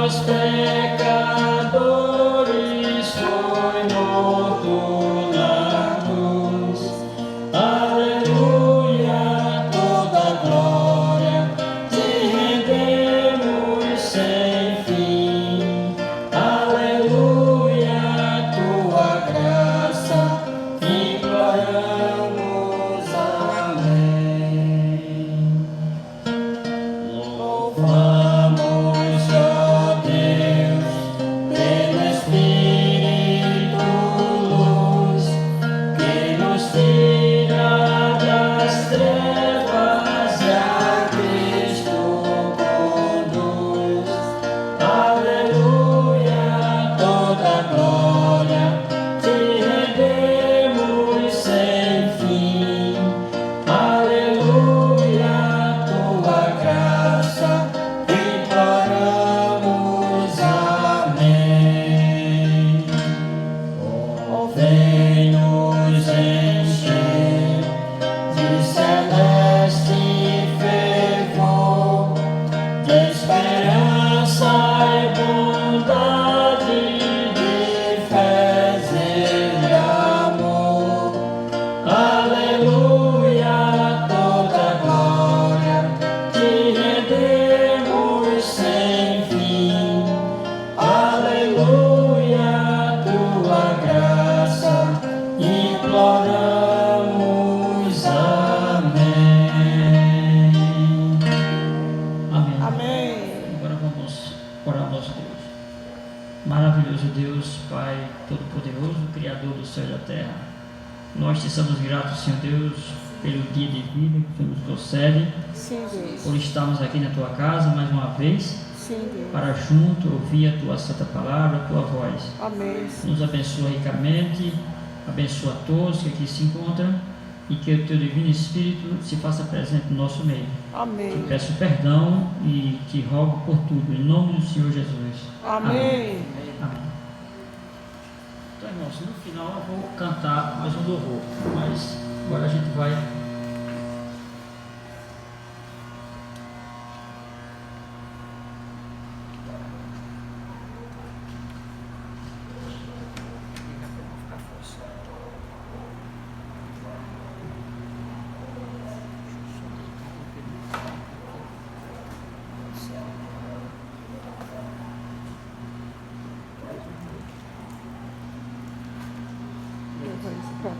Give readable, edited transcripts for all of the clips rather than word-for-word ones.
nós pecadores foi morto na cruz. Aleluia, toda glória, te rendemos sem fim. Aleluia, tua graça imploramos, amém. Louvamos, ó Deus, pelo Espírito luz, que nos tira das trevas e a Cristo conduz. Aleluia, toda glória, te rendemos sem fim. Aleluia, tua graça imploramos, amém. Oh, vem nos encher de celeste fervor, de esperança e bondade, de fé e amor. Aleluia, toda glória, te rendemos sem fim. Aleluia, tua graça imploramos, amém. Amém. Amém. Agora vamos orar ao nosso Deus. Maravilhoso Deus, Pai Todo-Poderoso, Criador do céu e da terra. Nós te somos gratos, Senhor Deus, pelo dia de vida que tu nos concede, Sim, Deus. por estarmos aqui na tua casa mais uma vez, Sim, Deus. para junto ouvir a tua santa palavra, a tua voz. Amém. Nos abençoa ricamente, abençoa a todos que aqui se encontram e que o teu divino Espírito se faça presente no nosso meio. Te Amém. peço perdão e te rogo por tudo, em nome do Senhor Jesus. Amém. Amém. Então, irmãos, no final eu vou cantar mais um louvor, mas agora a gente vai. Leva isso pra lá.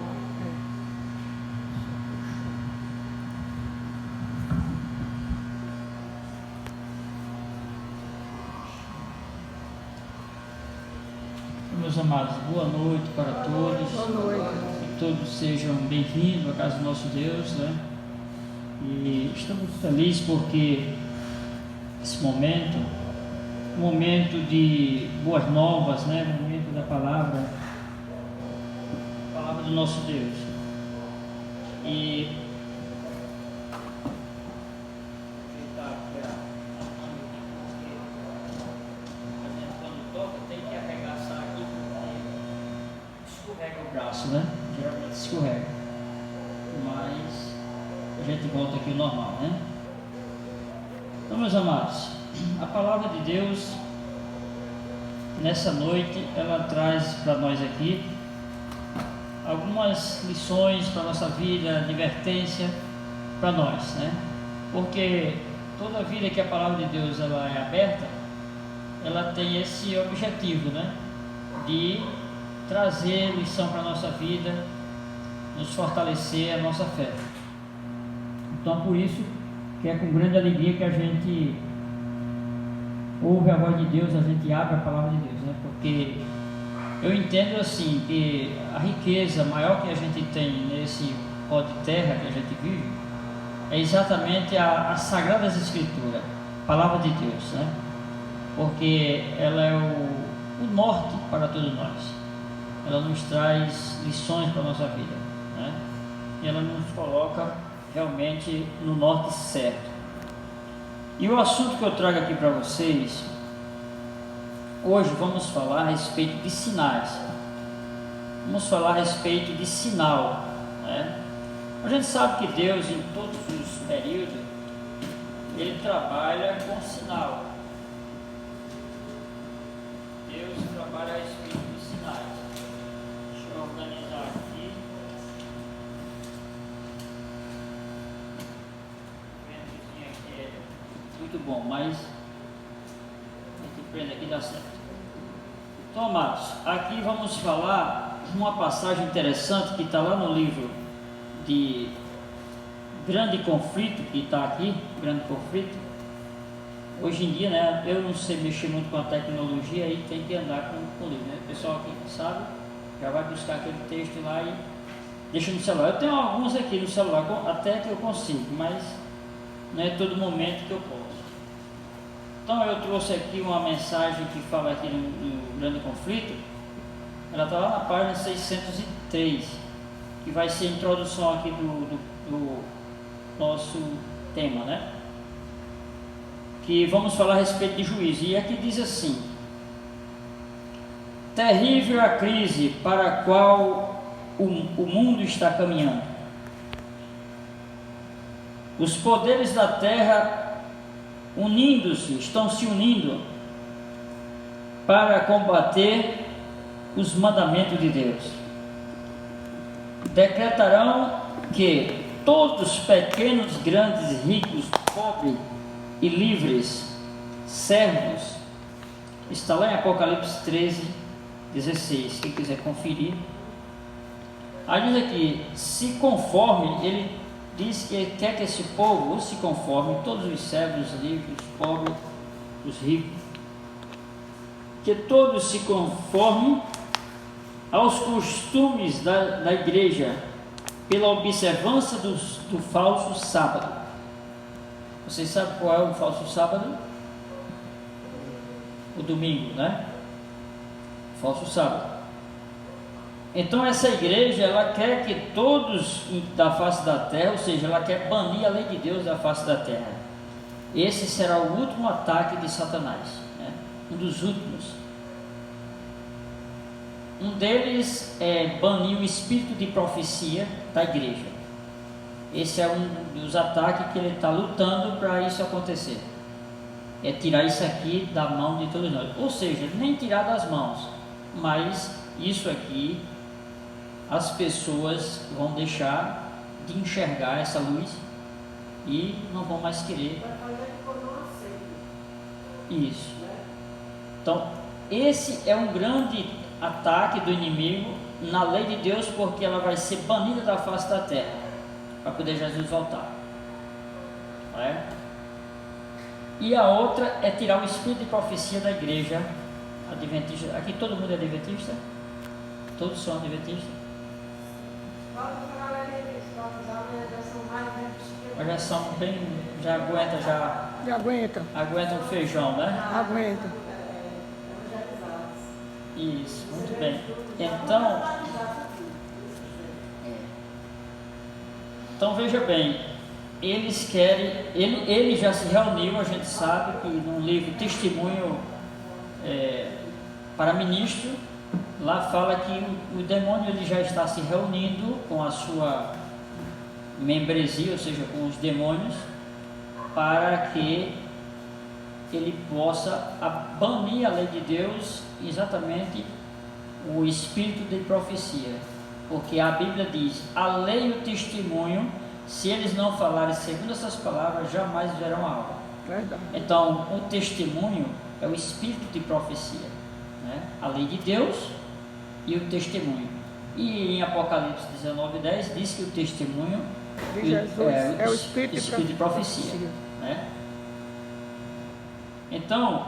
Meus amados, boa noite para todos. Boa noite. Que todos sejam bem-vindos à casa do nosso Deus, né? E estamos felizes porque esse momento, um momento de boas novas, né? Um momento da palavra do nosso Deus. E quando toca tem que arregaçar aqui, escorrega o braço, né? Geralmente escorrega, mas a gente volta aqui ao normal, né? Então, meus amados, a palavra de Deus nessa noite ela traz para nós aqui algumas lições para a nossa vida, advertência para nós, né? Porque toda vida que a palavra de Deus ela é aberta, ela tem esse objetivo, né? De trazer lição para a nossa vida, nos fortalecer a nossa fé. Então, por isso que é com grande alegria que a gente ouve a voz de Deus, a gente abre a palavra de Deus, né? Porque eu entendo assim que a riqueza maior que a gente tem nesse pó de terra que a gente vive é exatamente as Sagradas Escrituras, a palavra de Deus, né? Porque ela é o norte para todos nós. Ela nos traz lições para a nossa vida, né? E ela nos coloca realmente no norte certo. E o assunto que eu trago aqui para vocês hoje, vamos falar a respeito de sinais. Vamos falar a respeito de sinal, né? A gente sabe que Deus, em todos os períodos, Ele trabalha com sinal. bom, mas a gente aprende aqui e dá certo. Então, amados, aqui vamos falar uma passagem interessante que está lá no livro de Grande Conflito, que está aqui, Grande Conflito. Hoje em dia, né, eu não sei mexer muito com a tecnologia, aí tem que andar com o livro, né? O pessoal aqui que sabe, já vai buscar aquele texto lá e deixa no celular. Eu tenho alguns aqui no celular, até que eu consigo, mas não é todo momento que eu posso. Então eu trouxe aqui uma mensagem que fala aqui no Grande Conflito. Ela está lá na página 603, que vai ser a introdução aqui do nosso tema, né? Que vamos falar a respeito de juízo. E aqui diz assim: terrível a crise para a qual o mundo está caminhando. Os poderes da terra estão se unindo para combater os mandamentos de Deus. Decretarão que todos, pequenos, grandes, ricos, pobres e livres, servos, está lá em Apocalipse 13, 16, quem quiser conferir. Aí diz aqui, se conforme, ele diz que quer que esse povo se conforme, todos os servos, os livres, os pobres, os ricos, que todos se conformem aos costumes da igreja, pela observância do falso sábado. Vocês sabem qual é o falso sábado? O domingo, né? Falso sábado. Então essa igreja, ela quer que todos da face da terra, ou seja, ela quer banir a lei de Deus da face da terra. Esse será o último ataque de Satanás, né? Um dos últimos. Um deles é banir o espírito de profecia da igreja. Esse é um dos ataques que ele está lutando para isso acontecer. É tirar isso aqui da mão de todos nós. Ou seja, nem tirar das mãos, mas isso aqui as pessoas vão deixar de enxergar essa luz e não vão mais querer. Isso. Então, esse é um grande ataque do inimigo na lei de Deus, porque ela vai ser banida da face da terra para poder Jesus voltar. Não é? E a outra é tirar o espírito de profecia da igreja adventista. Aqui todo mundo é adventista? Todos são adventistas? Mas já são bem, já aguenta o feijão, né? Aguenta. Isso, muito bem. Então veja bem, eles querem, ele já se reuniu, a gente sabe que num livro Testemunho para Ministro, lá fala que o demônio ele já está se reunindo com a sua membresia, ou seja, com os demônios, para que ele possa banir a lei de Deus, exatamente o espírito de profecia. Porque a Bíblia diz, a lei e o testemunho, se eles não falarem segundo essas palavras, jamais verão a alva. Verdade. Então, o testemunho é o espírito de profecia, né? A lei de Deus e o testemunho. E em Apocalipse 19:10 diz que o testemunho de Jesus é o espírito de profecia, né? Então,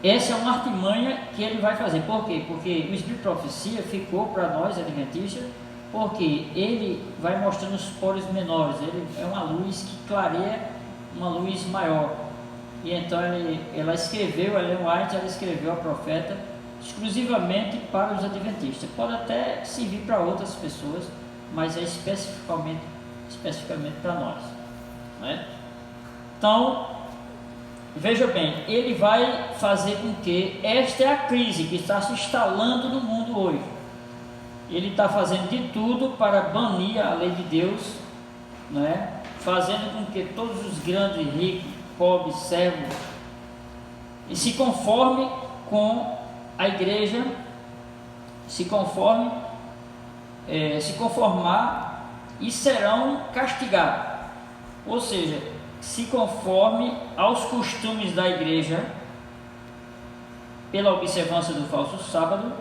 essa é uma artimanha que ele vai fazer. Por quê? Porque o espírito de profecia ficou para nós adventistas, porque ele vai mostrando os poros menores, ele é uma luz que clareia uma luz maior. E então ela escreveu, Ellen White, ela escreveu a profeta exclusivamente para os adventistas. Pode até servir para outras pessoas, mas é especificamente para nós, né? Então, veja bem, ele vai fazer com que esta é a crise que está se instalando no mundo hoje. Ele está fazendo de tudo para banir a lei de Deus, né? Fazendo com que todos os grandes, ricos, pobres, servos, e se conforme com a igreja, se conformar e serão castigados. Ou seja, se conforme aos costumes da igreja, pela observância do falso sábado.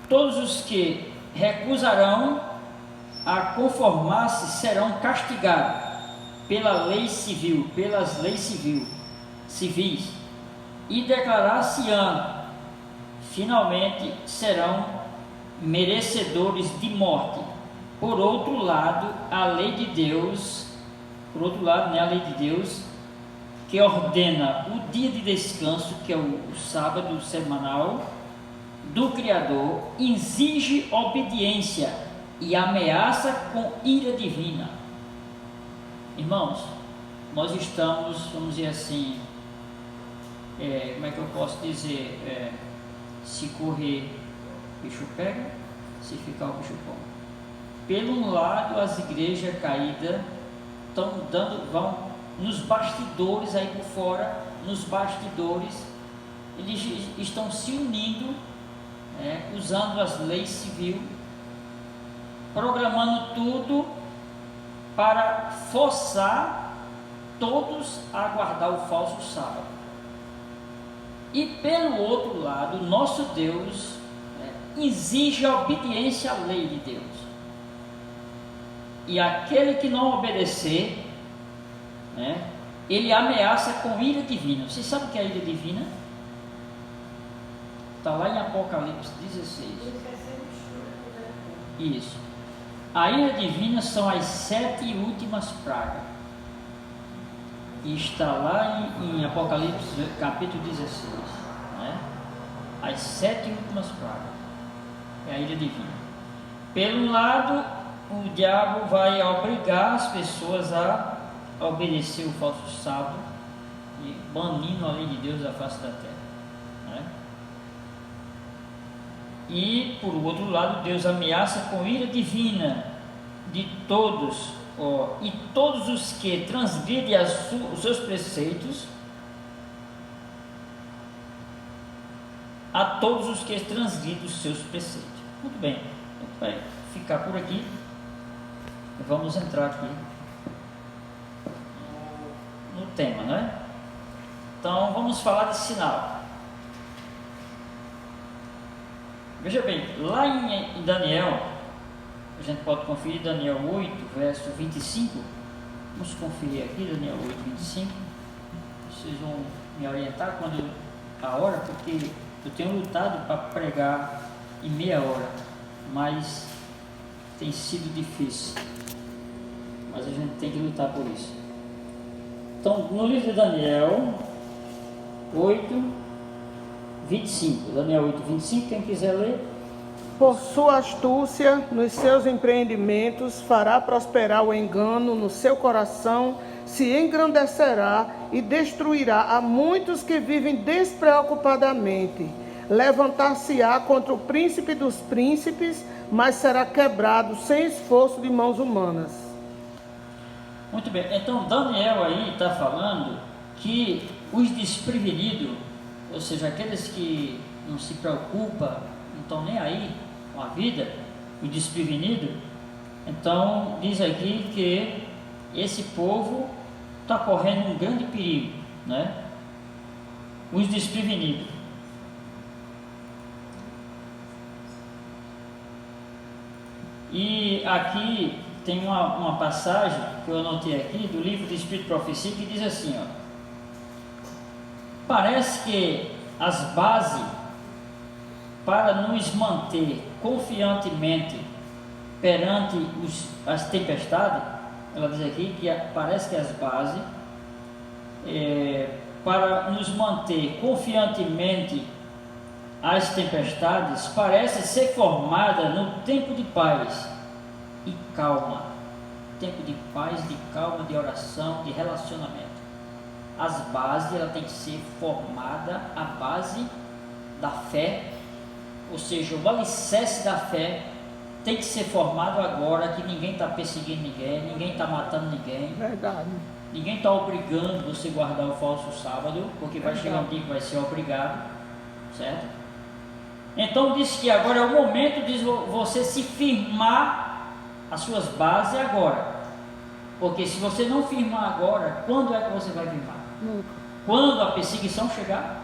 Todos os que recusarão a conformar-se serão castigados pela lei civil, pelas leis civis, e declarar-se-ão, finalmente serão merecedores de morte. Por outro lado, a lei de Deus, a lei de Deus, que ordena o dia de descanso, que é o sábado semanal do Criador, exige obediência e ameaça com ira divina. Irmãos, nós estamos, vamos dizer assim, como é que eu posso dizer, se correr, o bicho pega, se ficar, o bicho come. Pelo lado, as igrejas caídas vão nos bastidores, aí por fora, nos bastidores, eles estão se unindo, usando as leis civis, programando tudo para forçar todos a guardar o falso sábado. E pelo outro lado, nosso Deus exige a obediência à lei de Deus. E aquele que não obedecer, ele ameaça com ira divina. Vocês sabem o que é a ira divina? Está lá em Apocalipse 16. Isso. A ira divina são as 7 últimas pragas. E está lá em Apocalipse capítulo 16. As 7 últimas pragas. É a ira divina. Pelo lado, o diabo vai obrigar as pessoas a obedecer o falso sábado e banindo a lei de Deus da face da terra. E por outro lado, Deus ameaça com ira divina de todos, e todos os que transgridem os seus preceitos, a todos os que transgridem os seus preceitos. Muito bem, a gente vai ficar por aqui. Vamos entrar aqui no tema, não é? Então vamos falar de sinal. Veja bem, lá em Daniel, a gente pode conferir Daniel 8, verso 25. Vamos conferir aqui Daniel 8, 25. Vocês vão me orientar quando a hora, porque eu tenho lutado para pregar em meia hora, mas tem sido difícil. Mas a gente tem que lutar por isso. Então, no livro de Daniel 8, 25. Daniel 8, 25, quem quiser ler. Por sua astúcia nos seus empreendimentos fará prosperar o engano no seu coração, se engrandecerá e destruirá a muitos que vivem despreocupadamente. Levantar-se-á contra o príncipe dos príncipes, mas será quebrado sem esforço de mãos humanas. Muito bem, então Daniel aí está falando que os desprevenidos, ou seja, aqueles que não se preocupam, não estão nem aí com a vida, o desprevenido, então diz aqui que esse povo está correndo um grande perigo, os desprevenidos. E aqui tem uma passagem que eu anotei aqui do livro do Espírito e Profecia, que diz assim, parece que as bases para nos manter confiantemente perante as tempestades, ela diz aqui que parece que as bases para nos manter confiantemente as tempestades parece ser formada no tempo de paz e calma, tempo de paz, de calma, de oração, de relacionamento. As bases, ela tem que ser formada à base da fé, ou seja, o alicerce da fé tem que ser formado agora, que ninguém está perseguindo ninguém está matando ninguém. Verdade. Ninguém está obrigando você a guardar o falso sábado, porque vai chegar um dia que vai ser obrigado, certo? Então diz que agora é o momento de você se firmar as suas bases agora. Porque se você não firmar agora, quando é que você vai firmar? Nunca. Quando a perseguição chegar,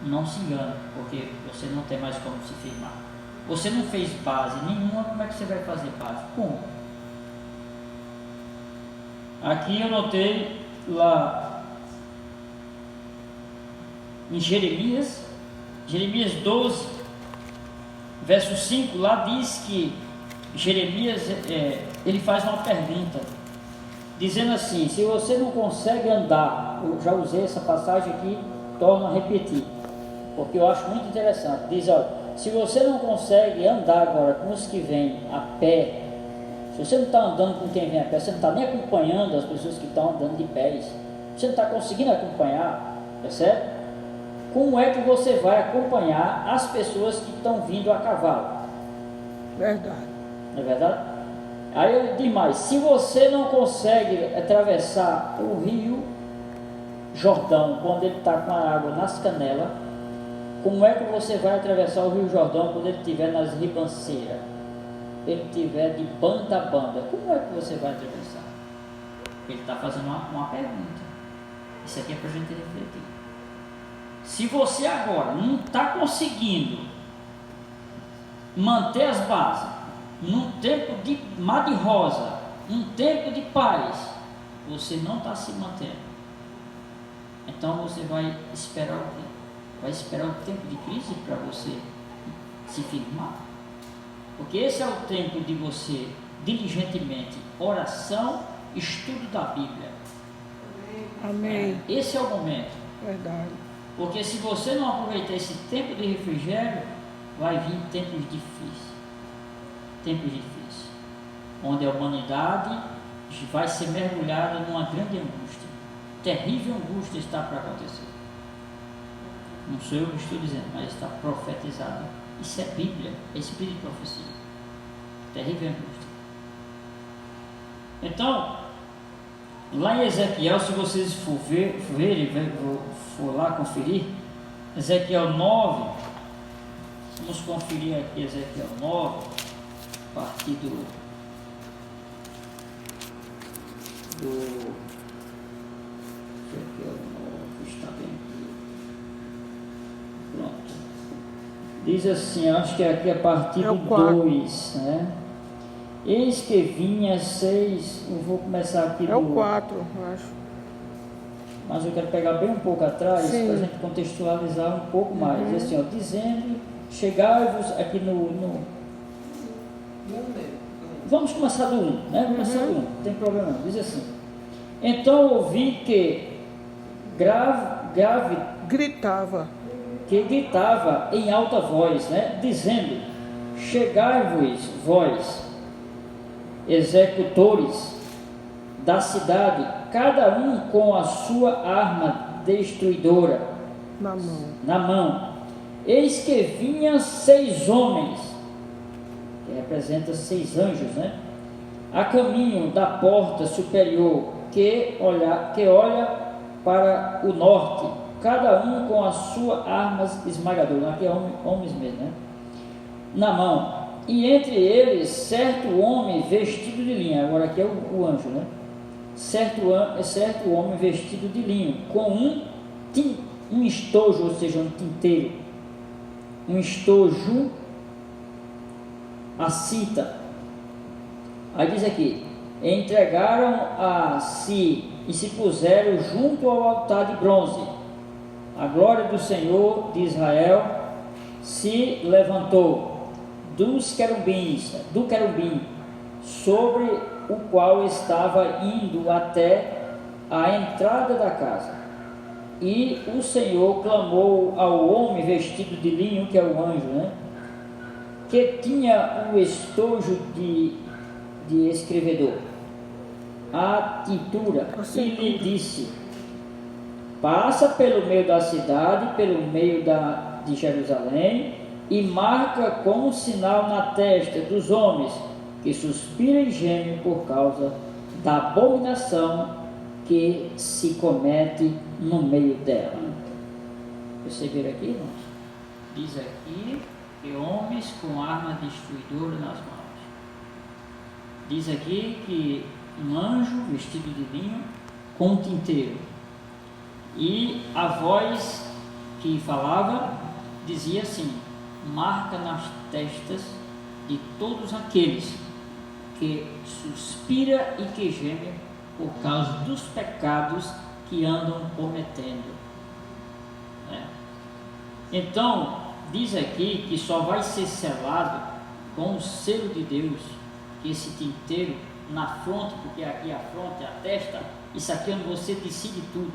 não se engane, porque você não tem mais como se firmar. Você não fez base nenhuma, como é que você vai fazer base? Como? Aqui eu notei lá em Jeremias 12, verso 5, lá diz que Jeremias, ele faz uma pergunta, dizendo assim: se você não consegue andar, eu já usei essa passagem aqui, torno a repetir, porque eu acho muito interessante. Diz: olha, se você não consegue andar agora com os que vêm a pé, se você não está andando com quem vem a pé, você não está nem acompanhando as pessoas que estão andando de pés, você não está conseguindo acompanhar, percebe? Como é que você vai acompanhar as pessoas que estão vindo a cavalo? Verdade. Não é verdade? Aí eu digo mais: se você não consegue atravessar o rio Jordão quando ele está com a água nas canelas, como é que você vai atravessar o rio Jordão quando ele estiver nas ribanceiras? Ele estiver de banda a banda, como é que você vai atravessar? Ele está fazendo uma pergunta. Isso aqui é para a gente refletir. Se você agora não está conseguindo manter as bases num tempo de mar de rosa, num tempo de paz, você não está se mantendo. Então você vai esperar o quê? Vai esperar o tempo de crise para você se firmar. Porque esse é o tempo de você, diligentemente, oração, estudo da Bíblia. Amém. Esse é o momento. Verdade. Porque se você não aproveitar esse tempo de refrigério, vai vir tempos difíceis. Tempos difíceis. Onde a humanidade vai ser mergulhada numa grande angústia. Terrível angústia está para acontecer. Não sou eu que estou dizendo, mas está profetizado. Isso é Bíblia, é espírito de profecia. Terrível angústia. Então, lá em Ezequiel, se vocês for lá conferir, Ezequiel 9, vamos conferir aqui Ezequiel 9, a partir do Ezequiel 9, está bem aqui. Pronto. Diz assim, acho que é aqui a partir do 2, né? Eis que vinha 6, eu vou começar aqui o 4, eu acho. Mas eu quero pegar bem um pouco atrás, para a gente contextualizar um pouco mais. Diz assim, ó, dizendo, chegai-vos aqui no... Vamos começar do 1, né? Vamos começar do 1, não tem problema não. Diz assim: então ouvi que gritava em alta voz, né? Dizendo: chegai-vos vós, executores da cidade, cada um com a sua arma destruidora na mão. Eis que vinham 6 homens, que representa 6 anjos, né? A caminho da porta superior, que olha para o norte, cada um com as suas armas esmagadoras. Aqui é homens mesmo, né? Na mão. E entre eles certo homem vestido de linho. Agora aqui é o anjo, né? Certo homem vestido de linho, com um estojo, ou seja, um tinteiro, um estojo, a cita. Aí diz aqui: entregaram a si e se puseram junto ao altar de bronze. A glória do Senhor de Israel se levantou do querubim, sobre o qual estava indo até a entrada da casa. E o Senhor clamou ao homem vestido de linho, que é o anjo, né? Que tinha um estojo de escrevedor, a tintura, e lhe disse: passa pelo meio da cidade, pelo meio de Jerusalém, e marca como sinal na testa dos homens que suspiram e gemem por causa da abominação que se comete no meio dela. Perceberam aqui, irmãos? Diz aqui que homens com arma destruidora nas mãos. Diz aqui que um anjo vestido de linho com um tinteiro. E a voz que falava dizia assim: marca nas testas de todos aqueles que suspira e que geme por causa dos pecados que andam cometendo. Então, diz aqui que só vai ser selado com o selo de Deus, que esse tinteiro na fronte, porque aqui a fronte, a testa, isso aqui é onde você decide tudo,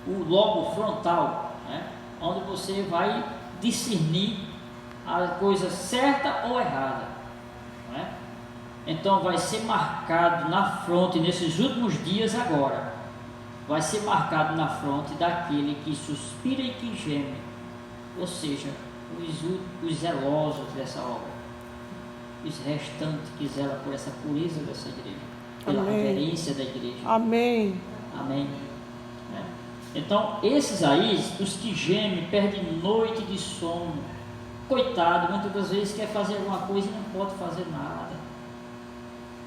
o lobo frontal, onde você vai discernir a coisa certa ou errada. Então vai ser marcado na fronte, nesses últimos dias agora, vai ser marcado na fronte daquele que suspira e que geme, ou seja, os zelosos dessa obra, os restantes que zelam por essa pureza dessa igreja, pela reverência da igreja. Amém. Amém. Então, esses aí, os que gemem, perdem noite de sono. Coitado, muitas das vezes quer fazer alguma coisa e não pode fazer nada.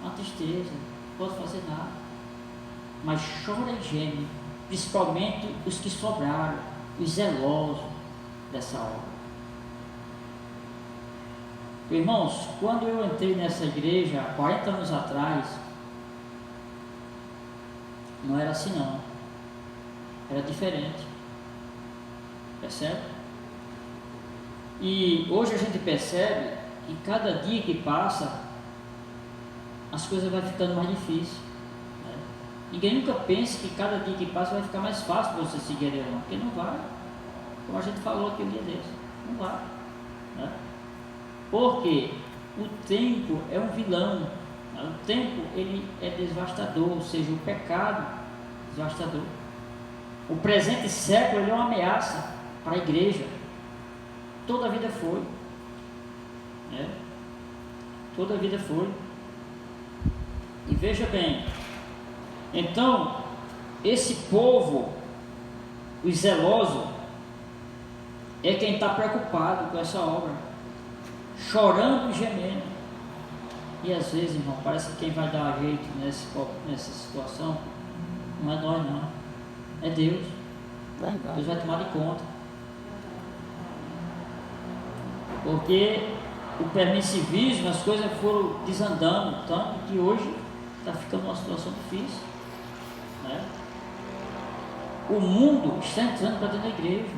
Uma tristeza, não pode fazer nada. Mas chora e geme, principalmente os que sobraram, os zelosos dessa obra. Irmãos, quando eu entrei nessa igreja há 40 anos atrás, não era assim não, era diferente, percebe? E hoje a gente percebe que cada dia que passa, as coisas vão ficando mais difíceis. Ninguém nunca pensa que cada dia que passa vai ficar mais fácil para você seguir a Deus, não, porque não vai, como a gente falou aqui um dia desse, não vai, porque o tempo é um vilão, o tempo ele é devastador, ou seja, o pecado devastador. O presente século ele é uma ameaça para a igreja, toda a vida foi, toda a vida foi. E veja bem, então esse povo, os zelosos, é quem está preocupado com essa obra, chorando e gemendo. E às vezes, irmão, parece que quem vai dar jeito nessa situação não é nós não, é Deus. Verdade. Deus vai tomar de conta, porque o permissivismo, as coisas foram desandando tanto que hoje está ficando uma situação difícil, O mundo está entrando para dentro da igreja.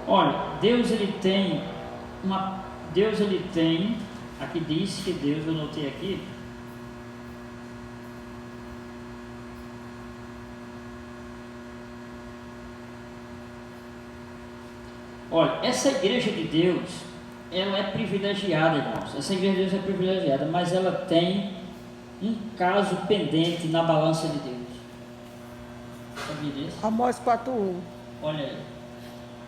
Olha, Deus ele tem, aqui diz que Deus, eu notei aqui, olha, essa igreja de Deus, ela é privilegiada, irmãos, essa igreja de Deus é privilegiada, mas ela tem um caso pendente na balança de Deus. Sabia disso? Amós 4:1. Olha aí.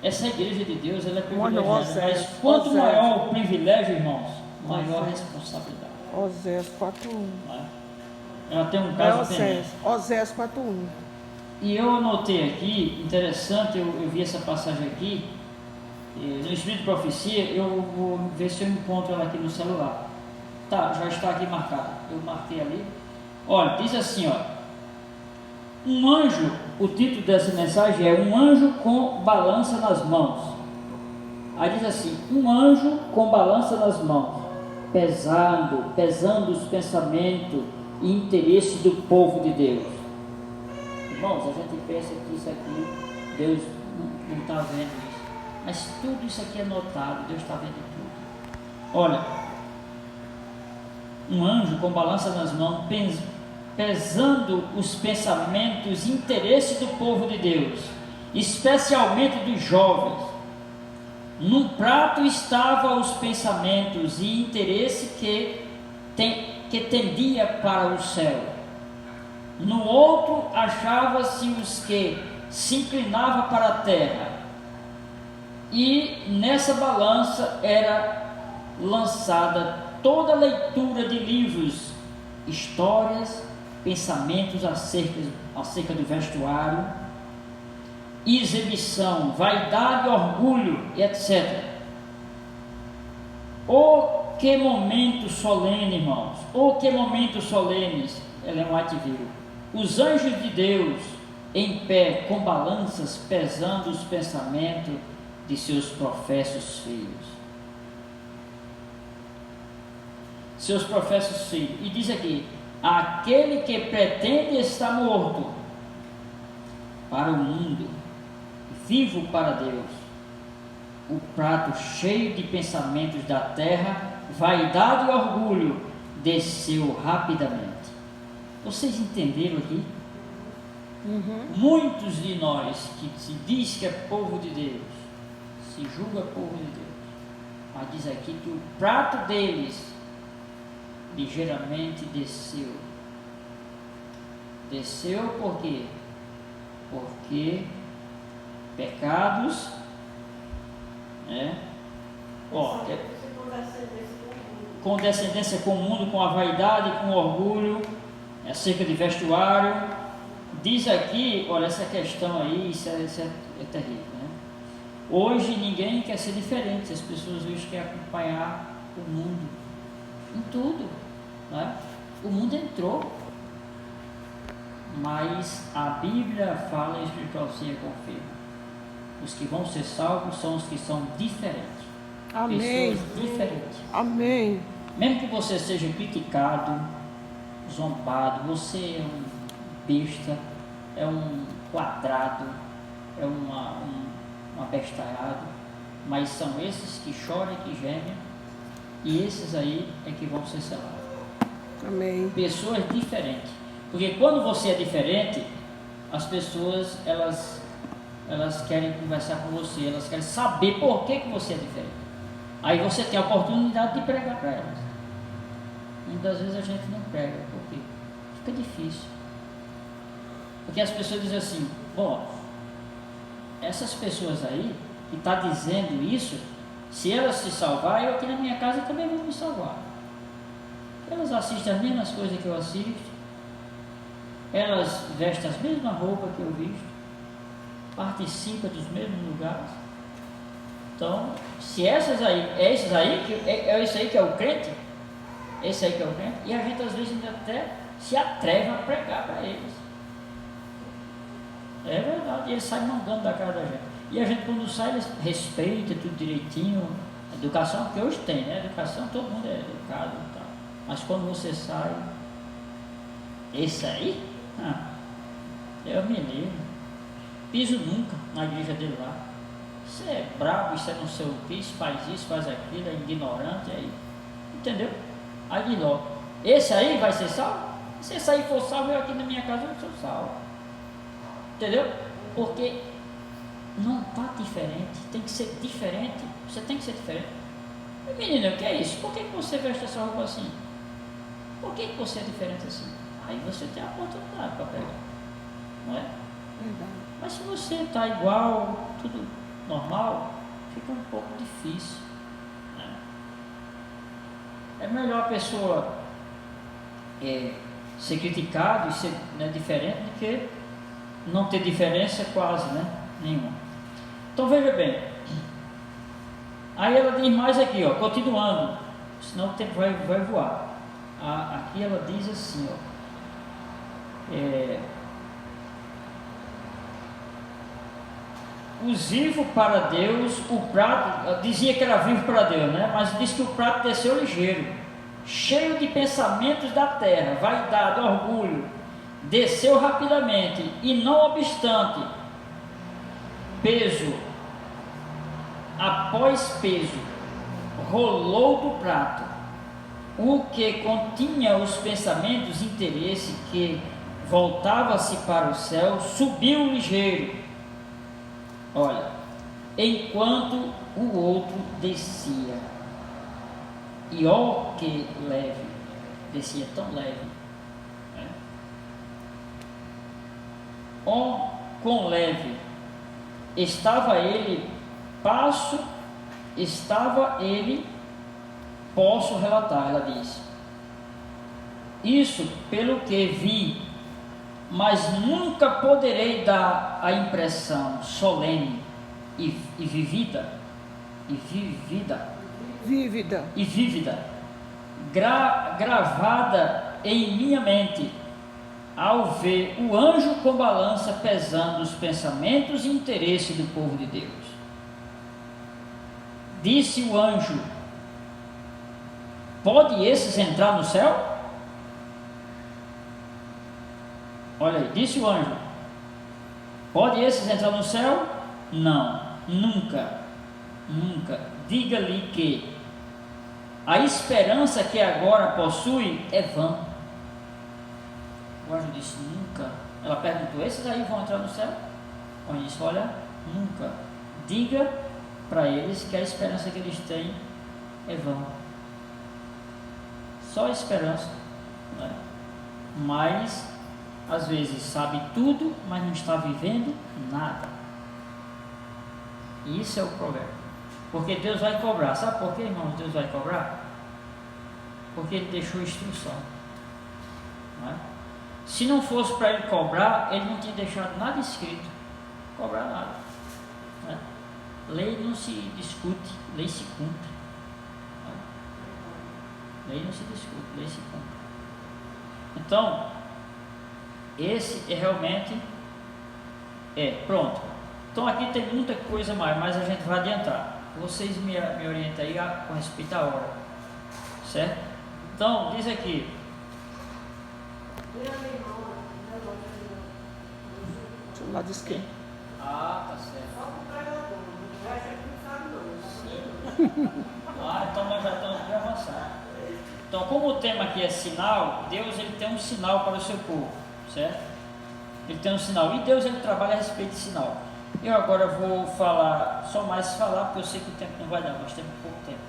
Essa igreja de Deus, ela é privilegiada, mas quanto maior o privilégio, irmãos, maior a responsabilidade. Oséias 4:1. Ela tem um caso pendente. Oséias 4:1. E eu anotei aqui, interessante, eu vi essa passagem aqui, no Espírito de Profecia, eu vou ver se eu encontro ela aqui no celular. Tá, já está aqui marcado, eu marquei ali. Olha, diz assim, um anjo, o título dessa mensagem é Um Anjo com Balança nas Mãos. Aí diz assim: um anjo com balança nas mãos, pesando os pensamentos e interesses do povo de Deus. Irmãos, a gente pensa que isso aqui, Deus não está vendo isso, mas tudo isso aqui é notado, Deus está vendo tudo. Olha, um anjo com balança nas mãos, pesando os pensamentos e interesses do povo de Deus, especialmente dos jovens. Num prato estavam os pensamentos e interesse que tendia para o céu. No outro achava-se os que se inclinavam para a terra. E nessa balança era lançada toda a leitura de livros, histórias, pensamentos acerca do vestuário, exibição, vaidade, orgulho, etc. O que momento solene, irmãos! Oh, que momentos solenes! Ellen White viu. Os anjos de Deus em pé com balanças pesando os pensamentos de seus professos filhos. Seus professos filhos. E diz aqui: aquele que pretende estar morto para o mundo, vivo para Deus, o prato cheio de pensamentos da terra, vaidade e orgulho, desceu rapidamente. Vocês entenderam aqui? Muitos de nós que se diz que é povo de Deus, se julga povo de Deus, mas diz aqui que o prato deles ligeiramente desceu. Desceu por quê? Porque pecados, né? Com descendência com o mundo, com a vaidade, com o orgulho, acerca de vestuário. Diz aqui, olha, essa questão aí, isso é terrível, né? Hoje ninguém quer ser diferente, as pessoas hoje querem acompanhar o mundo em tudo, né? O mundo entrou, mas a Bíblia fala, e a espiritualcia confirma: os que vão ser salvos são os que são diferentes. Amém. Pessoas diferentes. Amém. Mesmo que você seja criticado, zombado, você é um besta, é um quadrado, é um abestalhado, mas são esses que choram e que gemem, e esses aí é que vão ser salvos. Amém. Pessoas diferentes, porque quando você é diferente, as pessoas elas querem conversar com você, elas querem saber por que você é diferente. Aí você tem a oportunidade de pregar para elas. Muitas vezes a gente não prega, porque fica difícil. Porque as pessoas dizem assim: bom, essas pessoas aí que estão dizendo isso, se elas se salvar, eu aqui na minha casa também vou me salvar. Elas assistem as mesmas coisas que eu assisto, elas vestem as mesmas roupas que eu visto, participam dos mesmos lugares. Então, se essas aí, é isso aí que é o crente, esse aí que é o crente, e a gente às vezes ainda até se atreve a pregar para eles. É verdade, eles saem mandando da cara da gente. E a gente, quando sai, eles respeitam tudo direitinho. Educação, porque hoje tem, né? Educação, todo mundo é educado e tal. Mas quando você sai, esse aí, eu me livro. Piso nunca na igreja dele lá. Você é bravo, isso é não sei o que, isso faz isso, faz aquilo, é ignorante, aí. Entendeu? Aí logo. Esse aí vai ser salvo? Se esse aí for salvo, eu aqui na minha casa eu sou salvo. Entendeu? Porque não está diferente, tem que ser diferente. Você tem que ser diferente. E menina, o que é isso? Por que você veste essa roupa assim? Por que você é diferente assim? Aí você tem a oportunidade para pegar, não é? Verdade. Mas se você está igual, tudo normal, fica um pouco difícil, né? É melhor a pessoa ser criticado e ser, né, diferente do que não ter diferença quase, né? Nenhuma. Então veja bem, aí ela diz mais aqui, ó, continuando, senão o tempo vai voar. Aqui ela diz assim, ó, os vivos para Deus, o prato, dizia que era vivo para Deus, né? Mas diz que o prato desceu ligeiro, cheio de pensamentos da terra, vaidade, orgulho, desceu rapidamente, e não obstante, peso após peso, rolou do prato, o que continha os pensamentos, interesse que voltava-se para o céu, subiu ligeiro, olha, enquanto o outro descia, e ó que leve, descia tão leve, né? Ó quão leve estava ele, posso relatar, ela diz, isso pelo que vi, mas nunca poderei dar a impressão solene e vívida gravada em minha mente, ao ver o anjo com balança pesando os pensamentos e interesses do povo de Deus. Disse o anjo: pode esses entrar no céu? Olha aí, disse o anjo: pode esses entrar no céu? Não, nunca, nunca. Diga-lhe que a esperança que agora possui é vã. O anjo disse: nunca. Ela perguntou: esses aí vão entrar no céu? O anjo disse: olha, nunca. Diga para eles que a esperança que eles têm é vã. Só a esperança, né? Mas às vezes sabe tudo, mas não está vivendo nada. E isso é o problema. Porque Deus vai cobrar. Sabe por quê, irmãos? Deus vai cobrar? Porque Ele deixou instrução, não é? Se não fosse para Ele cobrar, Ele não tinha deixado nada escrito. Cobrar nada, né? Lei não se discute, lei se cumpre, né? Lei não se discute, lei se cumpre. Então, esse é realmente pronto. Então aqui tem muita coisa mais, mas a gente vai adiantar. Vocês me orientam aí com respeito à hora, certo? Então, diz aqui: do lado esquerdo. tá certo. Então nós já estamos bem avançados. Então, como o tema aqui é sinal, Deus ele tem um sinal para o seu povo, certo? Ele tem um sinal, e Deus ele trabalha a respeito de sinal. Eu agora vou falar, só mais falar, porque eu sei que o tempo não vai dar, nós temos pouco tempo.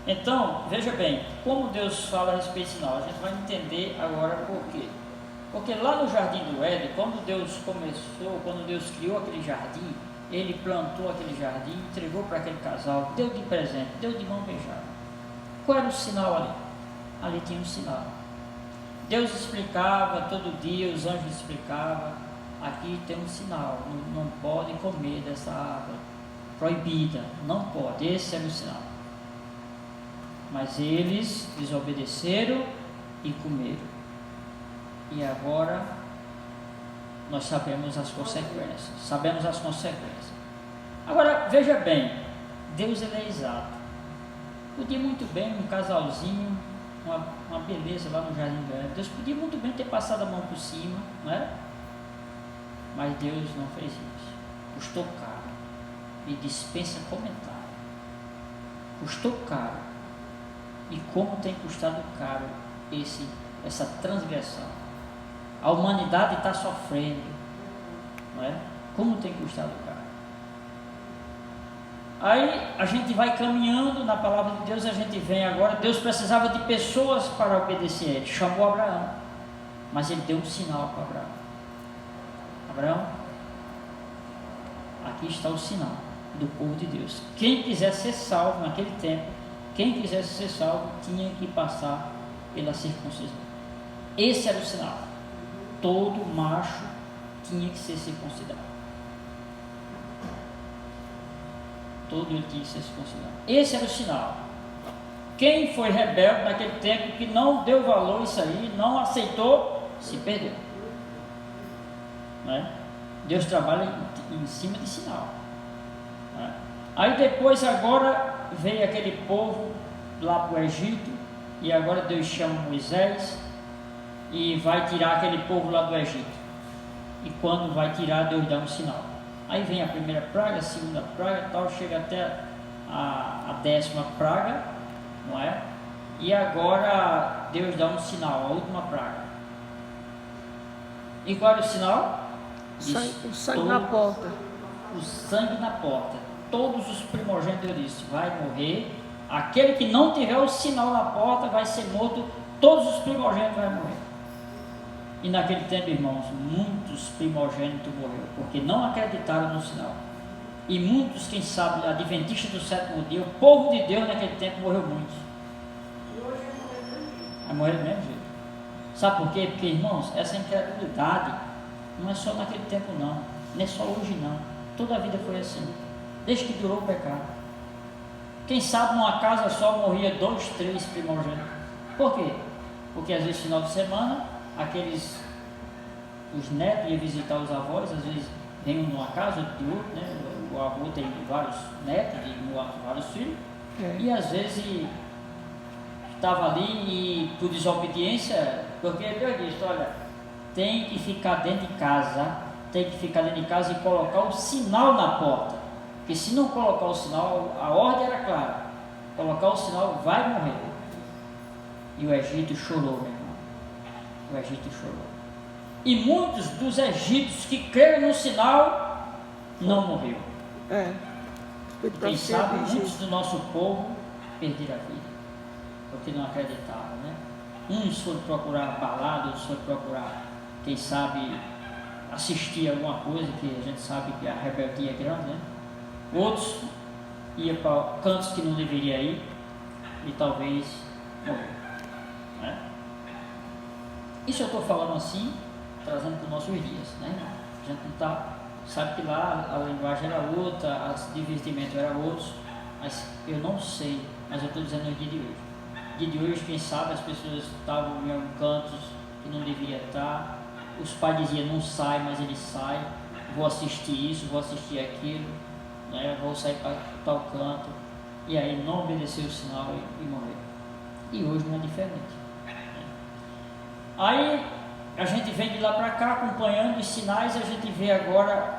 Então, veja bem, como Deus fala a respeito de sinal, a gente vai entender agora por quê. Porque lá no Jardim do Éden, quando Deus criou aquele jardim, Ele plantou aquele jardim, entregou para aquele casal, deu de presente, deu de mão beijada. Qual era o sinal ali? Ali tinha um sinal. Deus explicava todo dia, os anjos explicavam: aqui tem um sinal, não pode comer dessa árvore proibida, não pode, esse era o sinal. Mas eles desobedeceram e comeram. E agora nós sabemos as consequências. Agora veja bem, Deus ele é exato. Podia muito bem um casalzinho, uma beleza lá no Jardim do Éden, Deus podia muito bem ter passado a mão por cima, não é? Mas Deus não fez isso. Custou caro. E dispensa comentário. Custou caro. E como tem custado caro essa transgressão. A humanidade está sofrendo, não é? Como tem custado caro. Aí a gente vai caminhando na palavra de Deus, a gente vem agora. Deus precisava de pessoas para obedecer. Ele chamou Abraão, mas ele deu um sinal para Abraão. Abraão, aqui está o sinal do povo de Deus. Quem quiser ser salvo naquele tempo, quem quisesse ser salvo, tinha que passar pela circuncisão. Esse era o sinal. Todo macho tinha que ser circuncidado. Todo ele tinha que ser circuncidado. Esse era o sinal. Quem foi rebelde naquele tempo, que não deu valor a isso aí, não aceitou, se perdeu. Né? Deus trabalha em cima de sinal. Né? Aí depois, agora veio aquele povo lá para o Egito, e agora Deus chama Moisés e vai tirar aquele povo lá do Egito. E quando vai tirar, Deus dá um sinal. Aí vem a primeira praga, a segunda praga, tal, chega até a 10ª praga, não é? E agora Deus dá um sinal, a última praga. E qual era o sinal? O sangue na porta. O sangue na porta. Todos os primogênitos, Deus disse, vai morrer. Aquele que não tiver o sinal na porta vai ser morto. Todos os primogênitos vão morrer. E naquele tempo, irmãos, muitos primogênitos morreram, porque não acreditaram no sinal. E muitos, quem sabe, adventistas do 7º dia, o povo de Deus naquele tempo morreu muitos. Vai morrer do mesmo jeito. Sabe por quê? Porque, irmãos, essa incredulidade não é só naquele tempo não, não é só hoje não. Toda a vida foi assim, desde que durou o pecado. Quem sabe numa casa só morria 2, 3 primogênitos. Por quê? Porque às vezes final de semana, os netos iam visitar os avós, às vezes vem um numa casa, outro de outra, né? O avô tem vários netos, vários filhos, e às vezes estava ali e por desobediência, porque Deus disse, olha, tem que ficar dentro de casa e colocar o sinal na porta, porque se não colocar o sinal, a ordem era clara, colocar o sinal vai morrer. E o Egito chorou, meu irmão, o Egito chorou. E muitos dos egípcios que creram no sinal não morreu. Quem sabe muitos do nosso povo perderam a vida, porque não acreditavam, né? Uns foram procurar balada, outros foram procurar, quem sabe, assistir alguma coisa, que a gente sabe que a rebeldia é grande, né? Outros iam para cantos que não deveria ir e talvez morrer, né? Isso eu estou falando assim, trazendo para os nossos dias, né? A gente não sabe que lá a linguagem era outra, o divertimento era outro, mas eu não sei, mas eu estou dizendo no dia de hoje. No dia de hoje, quem sabe, as pessoas estavam em cantos que não deviam estar, os pais diziam, não sai, mas ele sai, vou assistir isso, vou assistir aquilo, né? Vou sair para tal canto, e aí não obedeceu o sinal e morreu. E hoje não é diferente. Aí a gente vem de lá para cá acompanhando os sinais, a gente vê agora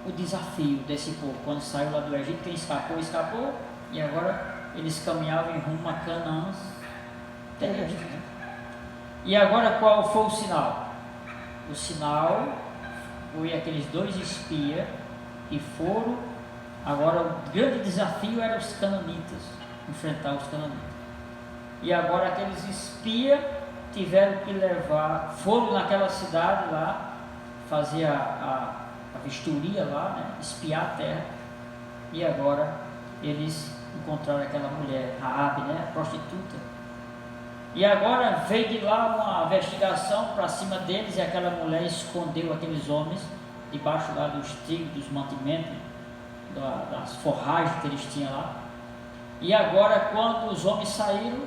o desafio desse povo. Quando saiu lá do Egito, quem escapou, e agora eles caminhavam em rumo a Canaã terrestre, né? E agora qual foi o sinal? O sinal foi aqueles 2 espias que foram. Agora o grande desafio era os cananitas, enfrentar os cananitas. E agora aqueles espias tiveram que foram naquela cidade lá, fazer a vistoria lá, né? Espiar a terra, e agora eles encontraram aquela mulher, Raabe, né? A prostituta. E agora veio de lá uma investigação para cima deles, e aquela mulher escondeu aqueles homens debaixo lá dos trigos, dos mantimentos, das forragens que eles tinham lá. E agora, quando os homens saíram,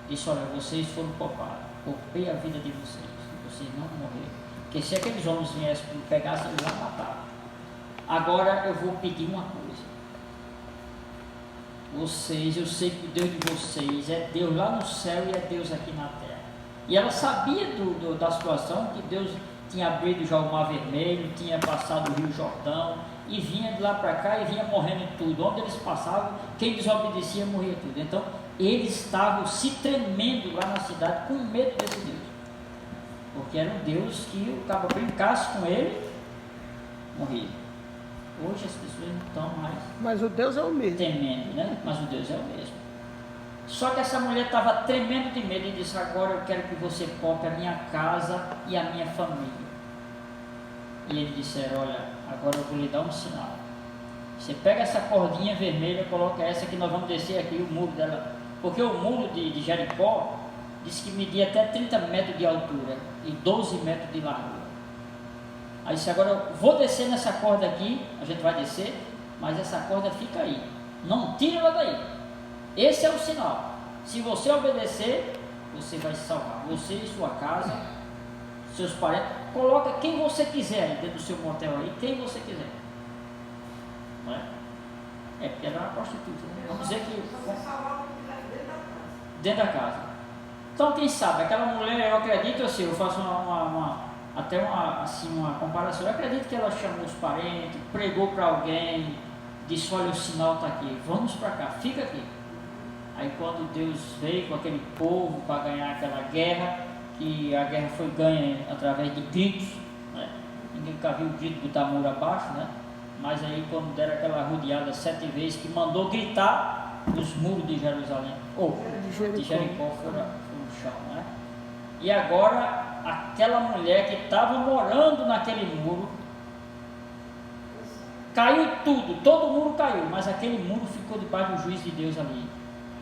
disse: olha, vocês foram poupados, poupei a vida de vocês não morreram, porque se aqueles homens viessem me pegassem, eles iam matar. Agora eu vou pedir uma coisa: eu sei que o Deus de vocês é Deus lá no céu e é Deus aqui na terra. E ela sabia da situação, que Deus tinha abrido já o Mar Vermelho, tinha passado o Rio Jordão, e vinha de lá para cá e vinha morrendo tudo. Onde eles passavam, quem desobedecia morria tudo. Então eles estavam se tremendo lá na cidade com medo desse Deus, porque era um Deus que o cara brincasse com ele, morria. Hoje as pessoas não estão mais. Mas o Deus é o mesmo. Temendo, né? Mas o Deus é o mesmo. Só que essa mulher estava tremendo de medo e disse: agora eu quero que você poupe a minha casa e a minha família. E eles disseram: olha, agora eu vou lhe dar um sinal. Você pega essa cordinha vermelha, coloca essa que nós vamos descer aqui o muro dela. Porque o muro de Jericó disse que media até 30 metros de altura e 12 metros de largura. Aí disse: agora eu vou descer nessa corda aqui, a gente vai descer, mas essa corda fica aí, não tira ela daí. Esse é o sinal. Se você obedecer, você vai se salvar, você e sua casa, seus parentes. Coloca quem você quiser aí dentro do seu motel aí, quem você quiser. Não é? É porque ela é uma prostituta, né? Vamos dizer que dentro da casa. Então quem sabe, aquela mulher, eu acredito assim, eu faço até uma comparação. Eu acredito que ela chamou os parentes, pregou para alguém, disse: olha, o sinal está aqui, vamos para cá, fica aqui. Aí quando Deus veio com aquele povo para ganhar aquela guerra, que a guerra foi ganha através de gritos, né? Ninguém nunca viu o grito botar muro abaixo, né? Mas aí quando deram aquela rodeada 7 vezes, que mandou gritar, os muros de Jerusalém, de Jericó foram no chão, né? E agora aquela mulher que estava morando naquele muro, caiu tudo, todo o muro caiu, mas aquele muro ficou debaixo do juízo de Deus ali.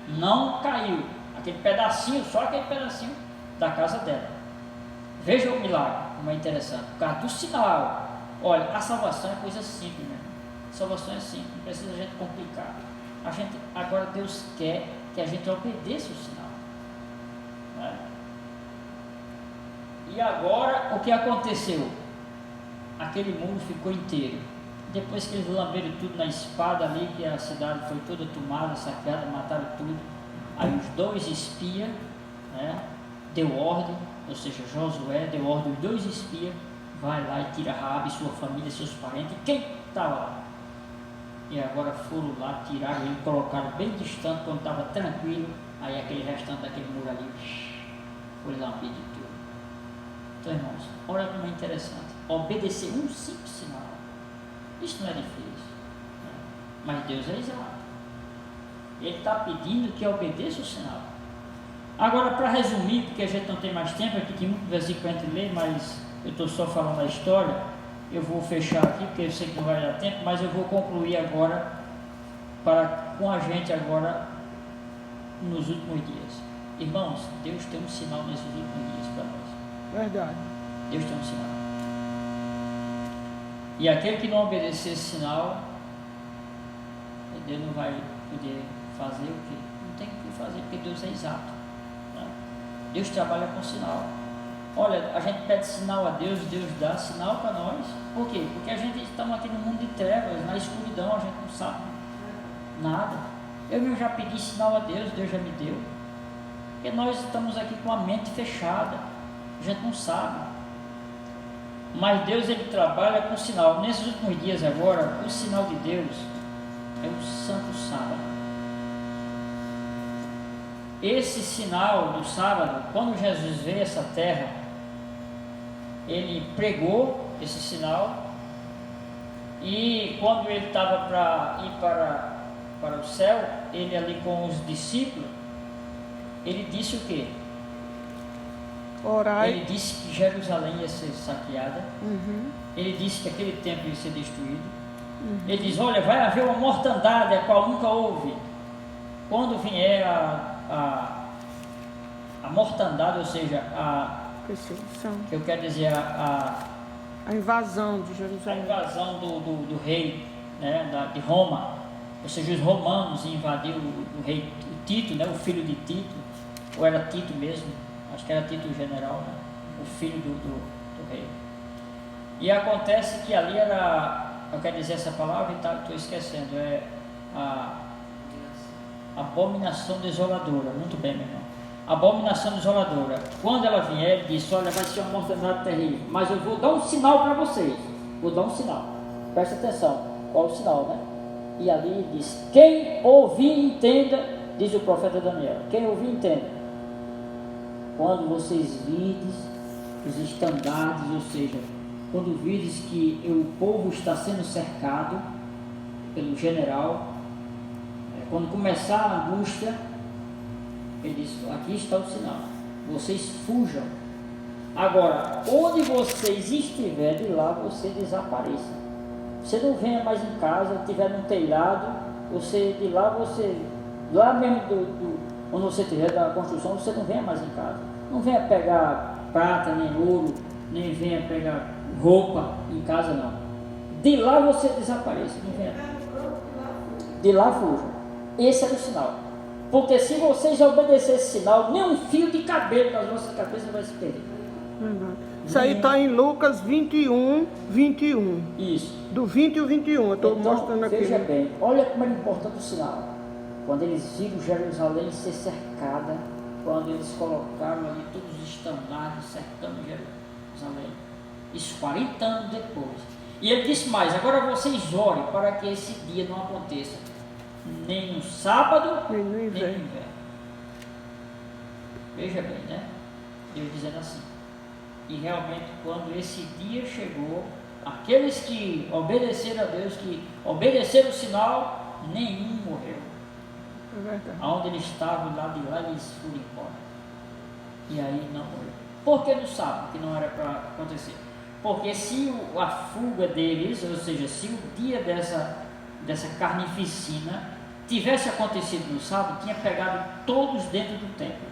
Não caiu, aquele pedacinho, só aquele pedacinho da casa dela. Veja o milagre, como é interessante, por causa do sinal. Olha, a salvação é coisa simples, né? A salvação é simples, não precisa a gente complicar. Agora Deus quer que a gente obedeça o sinal. né? E agora, o que aconteceu? Aquele muro ficou inteiro. Depois que eles lamberam tudo na espada ali, que a cidade foi toda tomada, saqueada, mataram tudo. Aí os 2 espias, né, deu ordem, ou seja, Josué deu ordem, os 2 espias, vai lá e tira Raabe, sua família, seus parentes, quem estava lá? E agora foram lá, tiraram ele, colocaram bem distante, quando estava tranquilo, aí aquele restante daquele muro ali, foi lambido de tudo. Então, irmãos, olha como é interessante, obedecer um simples sinal, isso não é difícil, né? Mas Deus é exato. Ele está pedindo que obedeça o sinal. Agora, para resumir, porque a gente não tem mais tempo, aqui tem muito versículo para a gente ler, mas eu estou só falando a história, eu vou fechar aqui, porque eu sei que não vai dar tempo, mas eu vou concluir agora, com a gente agora, nos últimos dias. Irmãos, Deus tem um sinal nesses últimos dias para nós. Verdade. Deus tem um sinal. E aquele que não obedecer esse sinal, Deus não vai poder fazer o que? Não tem o que fazer, porque Deus é exato, né? Deus trabalha com sinal. Olha, a gente pede sinal a Deus, Deus dá sinal para nós. Por quê? Porque a gente estamos aqui no mundo de trevas, na escuridão, a gente não sabe nada. Eu mesmo já pedi sinal a Deus, Deus já me deu. Porque nós estamos aqui com a mente fechada, a gente não sabe. Mas Deus, ele trabalha com sinal. Nesses últimos dias agora, o sinal de Deus é o Santo Sábado. Esse sinal do sábado, quando Jesus veio a essa terra, ele pregou esse sinal, e quando ele estava para ir para o céu, ele ali com os discípulos, ele disse o quê? Orai. Ele disse que Jerusalém ia ser saqueada, ele disse que aquele templo ia ser destruído, ele diz, olha, vai haver uma mortandade a qual nunca houve. Quando vier a mortandade, ou seja, perseguição, que eu quero dizer, a invasão de Jerusalém, a invasão do rei, né, de Roma, ou seja, os romanos invadiram o rei Tito, né, o filho de Tito, ou era Tito mesmo, acho que era Tito o general, né, o filho do rei. E acontece que ali era, eu quero dizer essa palavra e estou esquecendo, é a abominação desoladora. Muito bem, meu irmão. Abominação desoladora. Quando ela vier, ele disse, olha, vai ser uma mortandade terrível, mas eu vou dar um sinal para vocês. Vou dar um sinal. Presta atenção. Qual o sinal, né? E ali ele diz, quem ouvir, entenda, diz o profeta Daniel. Quem ouvir, entenda. Quando vocês virdes os estandartes, ou seja, quando virdes que o povo está sendo cercado pelo general, quando começar a angústia, ele diz, aqui está o sinal, vocês fujam. Agora, onde vocês estiverem, de lá você desapareça. Você não venha mais em casa, estiver no telhado, você de lá, lá mesmo onde você estiver da construção, você não venha mais em casa. Não venha pegar prata, nem ouro, nem venha pegar roupa em casa, não. De lá você desapareça, não venha. De lá fuja. Esse era o sinal. Porque se vocês obedecerem esse sinal, nem um fio de cabelo nas vossas cabeças vai se perder. Isso aí está em Lucas 21, 21. Isso. Do 20 ao 21, eu estou então, mostrando aqui. Veja bem, olha como é importante o sinal. Quando eles viram Jerusalém ser cercada, quando eles colocaram ali todos os estandartes cercando Jerusalém. Isso 40 anos depois. E ele disse mais, agora vocês orem para que esse dia não aconteça. Nem no sábado, nem no inverno. Veja bem, né? Deus dizendo assim. E realmente, quando esse dia chegou, aqueles que obedeceram a Deus, que obedeceram o sinal, nenhum morreu. É verdade. Aonde eles estavam, lá de lá, eles foram embora. E aí não morreu. Por que no sábado, que não era para acontecer? Porque se a fuga deles, ou seja, se o dia dessa carnificina tivesse acontecido no sábado, tinha pegado todos dentro do templo.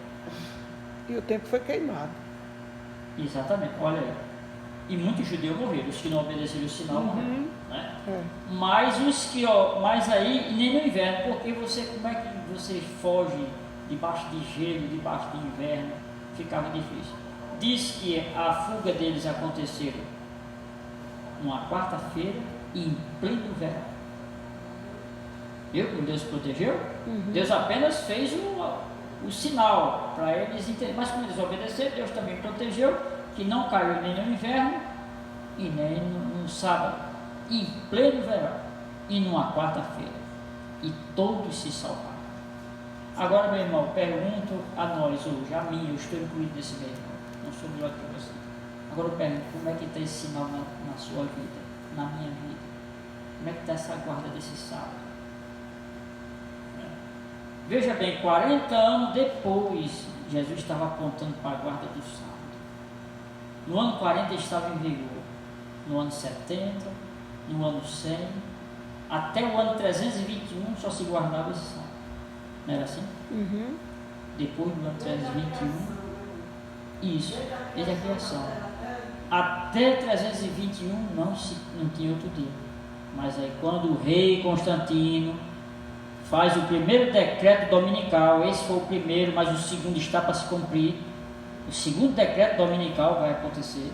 E o templo foi queimado. Exatamente, olha aí. E muitos judeus morreram, os que não obedeceram o sinal morreram, né? Mas mas aí nem no inverno, porque como é que você foge debaixo de gelo, debaixo de inverno, ficava difícil. Diz que a fuga deles aconteceu numa quarta-feira e em pleno verão. Viu como Deus protegeu? Deus apenas fez o sinal para eles entenderem. Mas como eles obedeceram, Deus também protegeu, que não caiu nem no inverno e nem no sábado, em pleno verão e numa quarta-feira. E todos se salvaram. Agora, meu irmão, pergunto a nós hoje, a mim, eu estou incluído nesse meio, não sou melhor que você. Agora eu pergunto, como é que está esse sinal na sua vida, na minha vida? Como é que está essa guarda desse sábado? Veja bem, 40 anos depois, Jesus estava apontando para a guarda do sábado. No ano 40 estava em vigor, no ano 70, no ano 100, até o ano 321 só se guardava esse sábado. Não era assim? Depois do ano 321, isso, desde a criação. Até 321 não tinha outro dia. Mas aí quando o rei Constantino faz o primeiro decreto dominical, esse foi o primeiro, mas o segundo está para se cumprir. O segundo decreto dominical vai acontecer.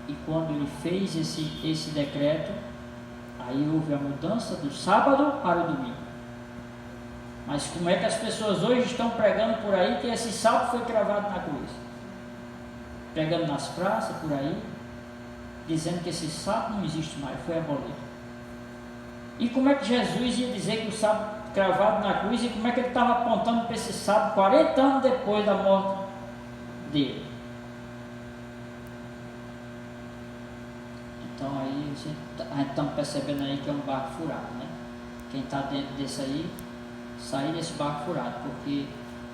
E quando ele fez esse decreto, aí houve a mudança do sábado para o domingo. Mas como é que as pessoas hoje estão pregando por aí que esse sábado foi cravado na cruz? Pregando nas praças por aí, dizendo que esse sábado não existe mais, foi abolido. E como é que Jesus ia dizer que o sábado cravado na cruz, e como é que ele estava apontando para esse sábado 40 anos depois da morte dele? Então aí a gente está percebendo aí que é um barco furado, né? Quem está dentro desse aí, sair desse barco furado, porque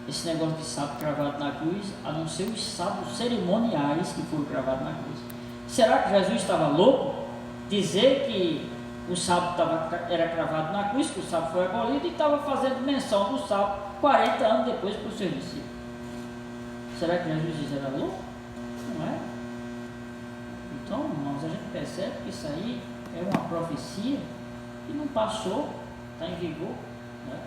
esse negócio de sábado cravado na cruz, a não ser os sábados cerimoniais que foram cravados na cruz. Será que Jesus estava louco? Dizer que o sábado era cravado na cruz, que o sábado foi abolido, e estava fazendo menção do sábado 40 anos depois para os seus discípulos. Será que Jesus era louco? Não é? Então, irmãos, a gente percebe que isso aí é uma profecia que não passou, está em vigor, né?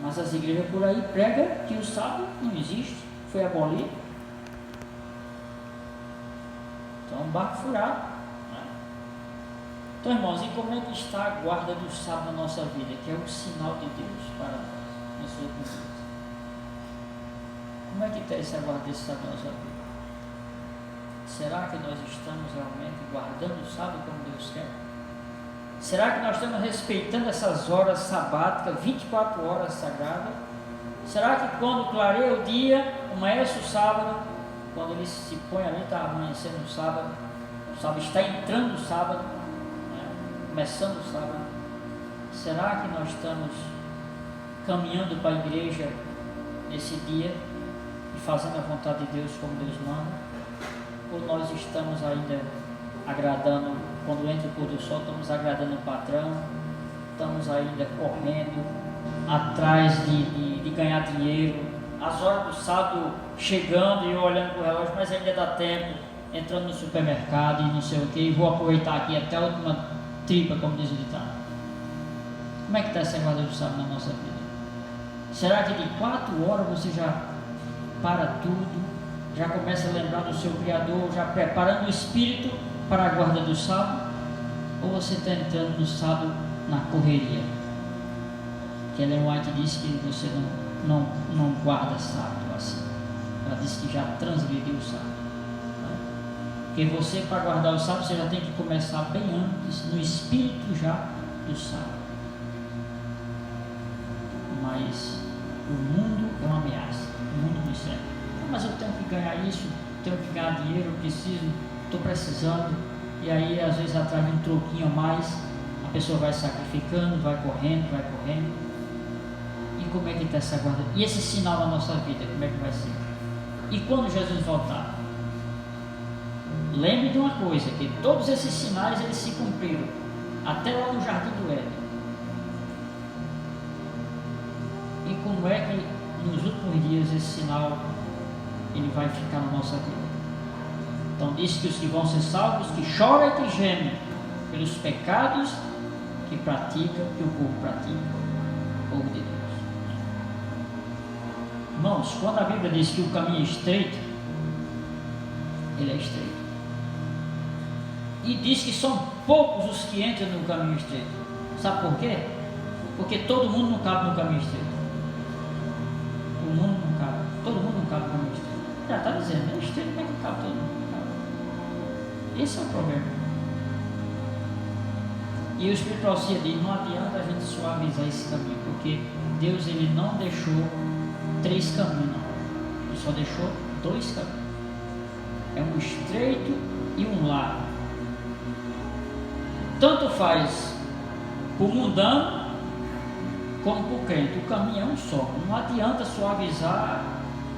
Mas as igrejas por aí pregam que o sábado não existe, foi abolido. Então, um barco furado. Né? Então, irmãos, e como é que está a guarda do sábado na nossa vida, que é um sinal de Deus para nós, na sua conduta? Como é que está essa guarda desse sábado na nossa vida? Será que nós estamos realmente guardando o sábado como Deus quer? Será que nós estamos respeitando essas horas sabáticas, 24 horas sagradas? Será que quando clareia o dia, amanhece o sábado, quando ele se põe ali, está amanhecendo o sábado está entrando o sábado, né? Começando o sábado, será que nós estamos caminhando para a igreja nesse dia e fazendo a vontade de Deus como Deus manda? Ou nós estamos ainda agradando, quando entra o pôr do sol, estamos agradando o patrão, estamos ainda correndo atrás de ganhar dinheiro, as horas do sábado chegando e eu olhando para o relógio, mas ainda dá tempo, entrando no supermercado e não sei o que, e vou aproveitar aqui até a última tripa, como diz o ditado. Como é que está essa guarda do sábado na nossa vida? Será que de 4 horas você já para tudo, já começa a lembrar do seu Criador, já preparando o espírito para a guarda do sábado? Ou você está entrando no sábado na correria? Que Ellen White disse que você não guarda sábado assim. Ela disse que já transgrediu o sábado. Porque você, para guardar o sábado, você já tem que começar bem antes, no espírito já do sábado. Mas o mundo é uma ameaça, o mundo nos serve. Mas eu tenho que ganhar isso, tenho que ganhar dinheiro, eu preciso, estou precisando. E aí, às vezes, atrás de um troquinho a mais, a pessoa vai sacrificando, vai correndo. E como é que está essa guarda? E esse sinal na nossa vida, como é que vai ser? E quando Jesus voltar? Lembre de uma coisa, que todos esses sinais eles se cumpriram, até lá no Jardim do Éden. E como é que nos últimos dias esse sinal ele vai ficar na nossa vida? Então diz que os que vão ser salvos, que choram e que gemem pelos pecados que o povo pratica, o povo de Deus. Irmãos, quando a Bíblia diz que o caminho é estreito, ele é estreito. E diz que são poucos os que entram no caminho estreito. Sabe por quê? Porque todo mundo não cabe no caminho estreito. O mundo não cabe. Todo mundo não cabe no caminho estreito. Já está dizendo, é estreito, como é que cabe todo mundo? Cabe. Esse é o problema. E o Espírito Profecia diz, não adianta a gente suavizar esse caminho, porque Deus ele não deixou 3 caminhos, não. Ele só deixou 2 caminhos. É um estreito e um largo. Tanto faz para o mundano como para o crente. O caminho é um só. Não adianta suavizar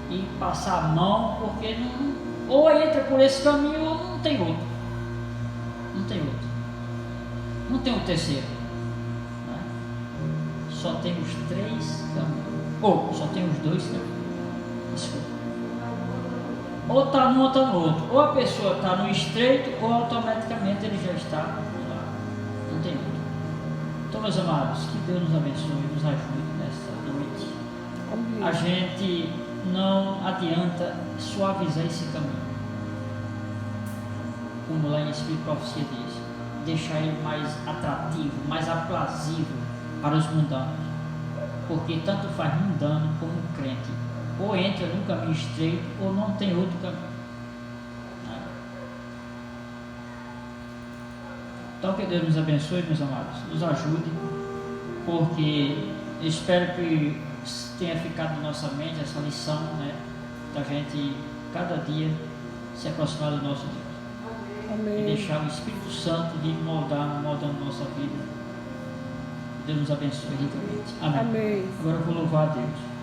e passar a mão, porque não, ou entra por esse caminho ou não tem outro. Não tem outro. Não tem um terceiro. Né? Só tem os 3 caminhos. Ou só tem os 2 caminhos. Desculpa. Ou está num ou está no outro. Ou a pessoa está no estreito, ou automaticamente ele já está lá. Não tem outro. Então, meus amados, que Deus nos abençoe e nos ajude nessa noite. Amém. A gente não adianta suavizar esse caminho. Como lá em Espírito Profecia diz, deixar ele mais atrativo, mais aprazível para os mundanos. Porque tanto faz mundano como crente. Ou entra num caminho estreito, ou não tem outro caminho. Então que Deus nos abençoe, meus amados, nos ajude, porque espero que tenha ficado na nossa mente essa lição, né, da gente cada dia se aproximar do nosso Deus. Amém. E deixar o Espírito Santo vir moldando nossa vida. Deus nos abençoe ricamente. Amém. Amém. Agora eu vou louvar a Deus.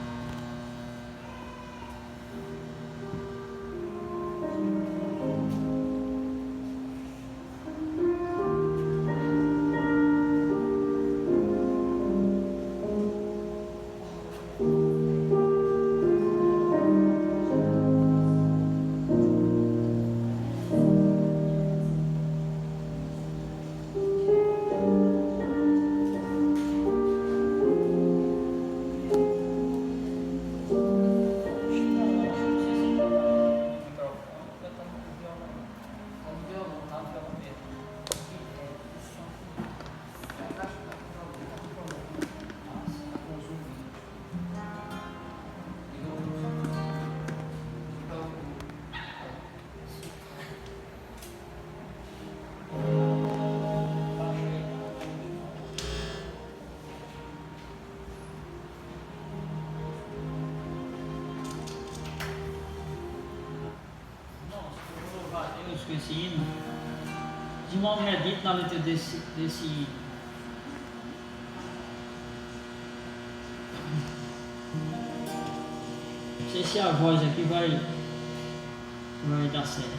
Com esse hino, de modo medito na letra desse hino. Não sei se a voz aqui vai dar certo.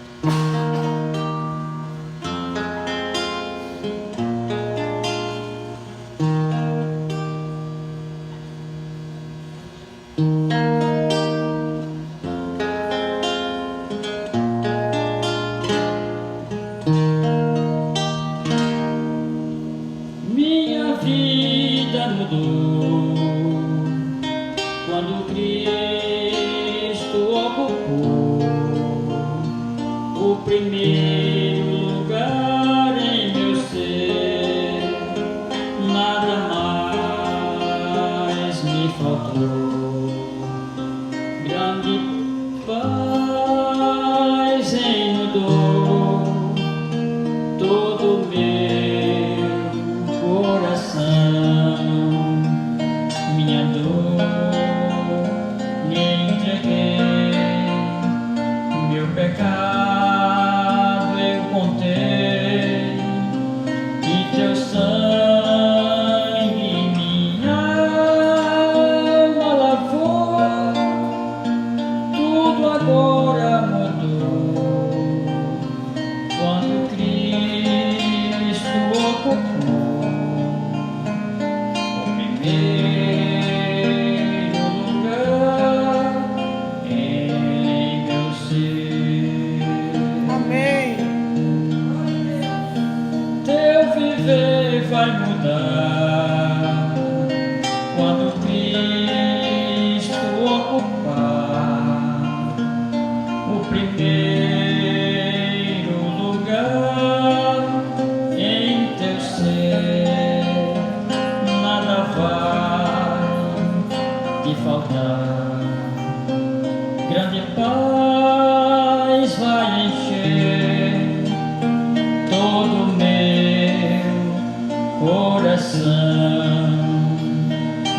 Quando Cristo ocupar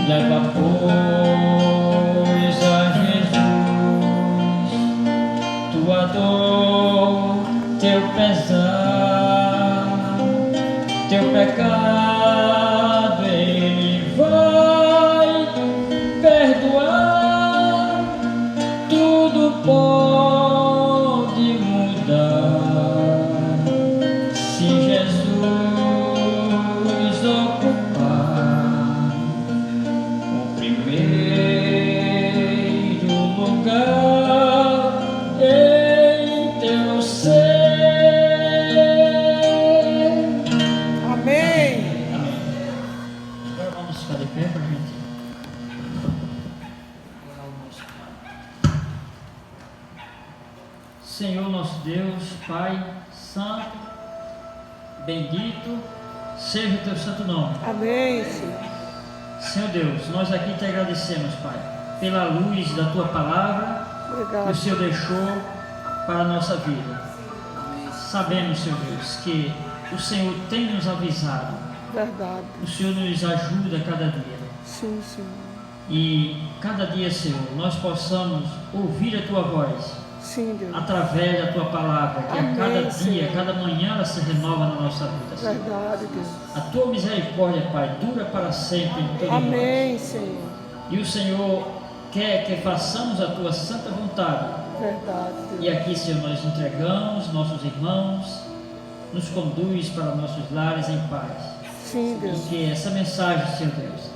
Leva, pois, a Jesus tua dor, teu pesar, teu pecado, Ele vai perdoar. Tudo pode mudar se Jesus ocupar o primeiro lugar em teu ser. Amém. Amém. Agora vamos ficar de pé para a gente. Senhor nosso Deus, Pai Santo, bendito seja o teu santo nome. Amém, Senhor. Senhor Deus, nós aqui te agradecemos, Pai, pela luz da tua palavra que o Obrigado. Senhor deixou para a nossa vida. Sabemos, Senhor Deus, que o Senhor tem nos avisado, Verdade. o Senhor nos ajuda cada dia. Sim, Senhor. E cada dia, Senhor, nós possamos ouvir a tua voz Sim, Deus. através da tua palavra, que Amém, a cada dia, Senhor. cada manhã ela se renova na nossa vida, Senhor. Verdade, Deus. A tua misericórdia, Pai, dura para sempre em todos nós. Amém, Senhor. E o Senhor quer que façamos a tua santa vontade. Verdade, E Deus. aqui, Senhor, nós entregamos nossos irmãos, nos conduz para nossos lares em paz. Sim, E Deus. que essa mensagem, Senhor Deus,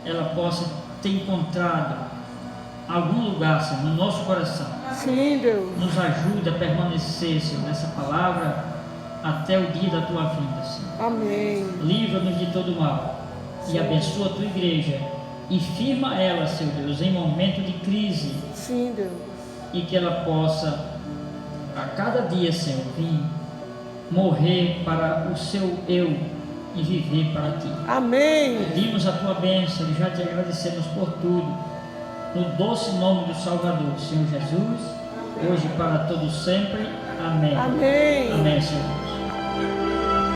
ela possa ter encontrado algum lugar, Senhor, no nosso coração. Sim, Deus. Nos ajuda a permanecer, Senhor, nessa palavra até o dia da tua vinda, Senhor. Amém. Livra-nos de todo mal e abençoa a tua igreja e firma ela, Senhor Deus, em momento de crise, Sim, Deus. e que ela possa a cada dia, Senhor, vir morrer para o seu eu e viver para ti. Amém. Pedimos a tua bênção e já te agradecemos por tudo, no doce nome do Salvador, Senhor Jesus, hoje e para todos sempre. Amém. Amém. Amém, Senhor.